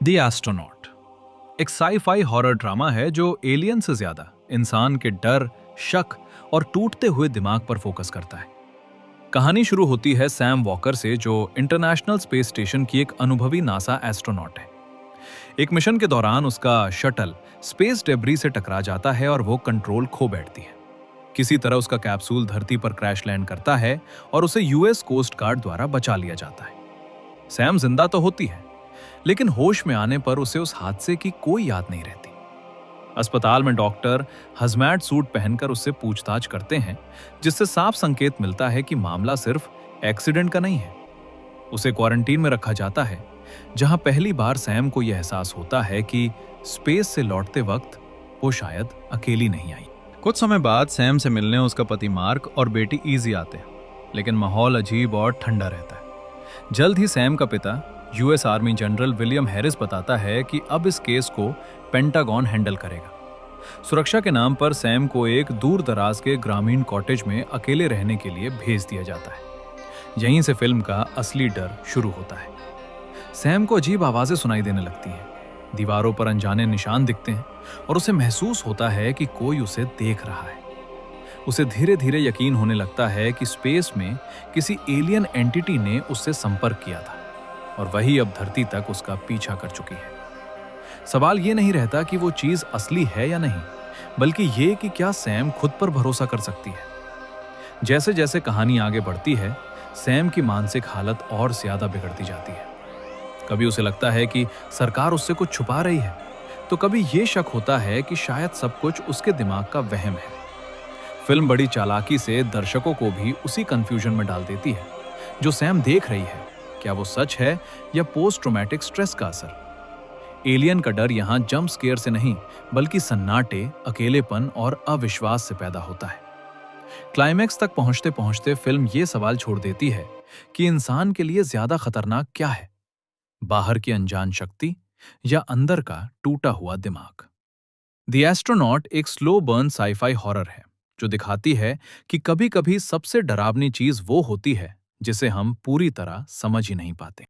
The astronaut एक sci-fi horror drama है जो एलियन से ज्यादा इंसान के डर, शक और टूटते हुए दिमाग पर फोकस करता है। कहानी शुरू होती है सैम वॉकर से, जो इंटरनेशनल स्पेस स्टेशन की एक अनुभवी नासा एस्ट्रोनॉट है। एक मिशन के दौरान उसका शटल स्पेस डेब्री से टकरा जाता है और वो कंट्रोल खो बैठती है। किसी तरह उसका कैप्सूल धरती पर क्रैश लैंड करता है और उसे यूएस कोस्ट गार्ड द्वारा बचा लिया जाता है। सैम जिंदा तो होती है, लेकिन होश में आने पर उसे उस हादसे की कोई याद नहीं रहती। अस्पताल में डॉक्टर हजमैट सूट पहनकर उससे पूछताछ करते हैं, जिससे साफ संकेत मिलता है कि मामला सिर्फ एक्सीडेंट का नहीं है। उसे क्वारंटीन में रखा जाता है, जहां पहली बार सैम को यह एहसास होता है कि स्पेस से लौटते वक्त वो शायद अकेली नहीं आई। कुछ समय बाद सैम से मिलने उसका पति मार्क और बेटी इजी आते हैं, लेकिन माहौल अजीब और ठंडा रहता है। जल्द ही सैम का पिता US army general William Harris बताता है कि अब इस केस को पेंटागन हैंडल करेगा। सुरक्षा के नाम पर सैम को एक दूर दराज के ग्रामीण कॉटेज में अकेले रहने के लिए भेज दिया जाता है। यहीं से फिल्म का असली डर शुरू होता है। सैम को अजीब आवाजें सुनाई देने लगती हैं, दीवारों पर अनजाने निशान दिखते हैं और उसे महसूस होता है कि कोई उसे देख रहा है। उसे धीरे धीरे यकीन होने लगता है कि स्पेस में किसी एलियन एंटिटी ने उससे संपर्क किया था और वही अब धरती तक उसका पीछा कर चुकी है। सवाल ये नहीं रहता कि वो चीज असली है या नहीं, बल्कि ये कि क्या सैम खुद पर भरोसा कर सकती है। जैसे जैसे कहानी आगे बढ़ती है, सैम की मानसिक हालत और ज्यादा बिगड़ती जाती है। कभी उसे लगता है कि सरकार उससे कुछ छुपा रही है, तो कभी ये शक होता है कि शायद सब कुछ उसके दिमाग का वहम है। फिल्म बड़ी चालाकी से दर्शकों को भी उसी कंफ्यूजन में डाल देती है। जो सैम देख रही है, क्या वो सच है या पोस्ट ट्रॉमेटिक स्ट्रेस का असर? एलियन का डर यहाँ जंप स्केयर से नहीं, बल्कि सन्नाटे, अकेलेपन और अविश्वास से पैदा होता है। क्लाइमैक्स तक पहुंचते पहुंचते फिल्म ये सवाल छोड़ देती है कि इंसान के लिए ज्यादा खतरनाक क्या है, बाहर की अनजान शक्ति या अंदर का टूटा हुआ दिमाग। द एस्ट्रोनॉट एक स्लो बर्न साई-फाई हॉरर है, जो दिखाती है कि कभी-कभी सबसे डरावनी चीज वो होती है जिसे हम पूरी तरह समझ ही नहीं पाते।